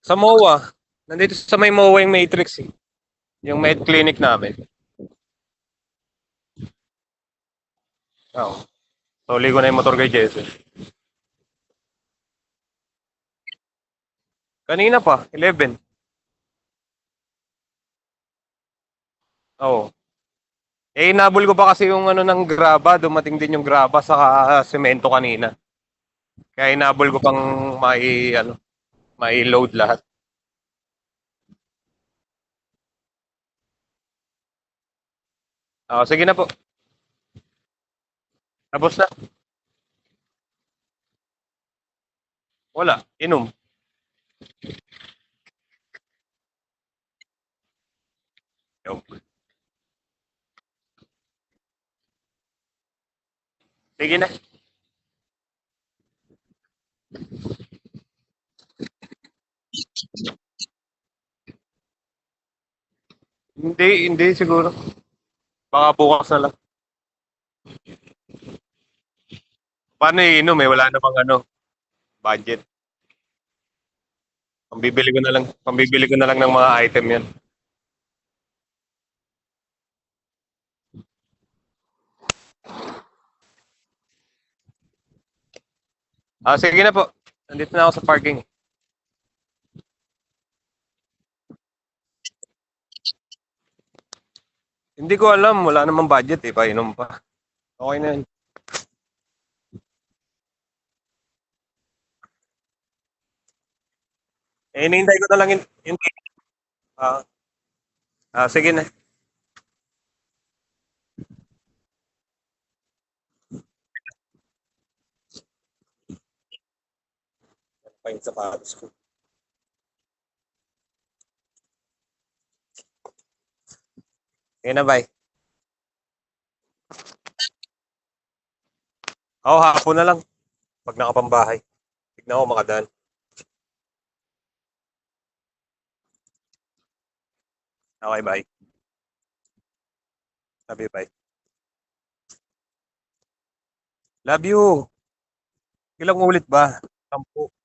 Sa MOA. Nandito sa may MOA yung Matrix eh. Yung med clinic namin. Oo. Tuli ko na yung motor kay Jesse. Kanina pa, 11. Oo. Eh, inabol ko pa kasi yung ano ng graba. Dumating din yung graba sa semento kanina. Kaya inabol ko pang may load lahat. Sige na po. Tapos na. Wala. Inom. Joke. Sige na. Hindi siguro. Baka bukas na lang. Paano iinom eh? Wala namang budget. Pambibili ko na lang ng mga item yan. Sige na po. Nandito na ako sa parking. Hindi ko alam. Wala namang budget eh. Painom pa. Okay na yun. Hinihintay ko na lang yun. Ah, sige na. Pa yung sapatos ko. Sige na, bye. Hapon na lang. Pag nakapambahay. Tignan ko makadaan. Okay, bye. Sabi, bye. Love you. Ilang ulit ba? 10.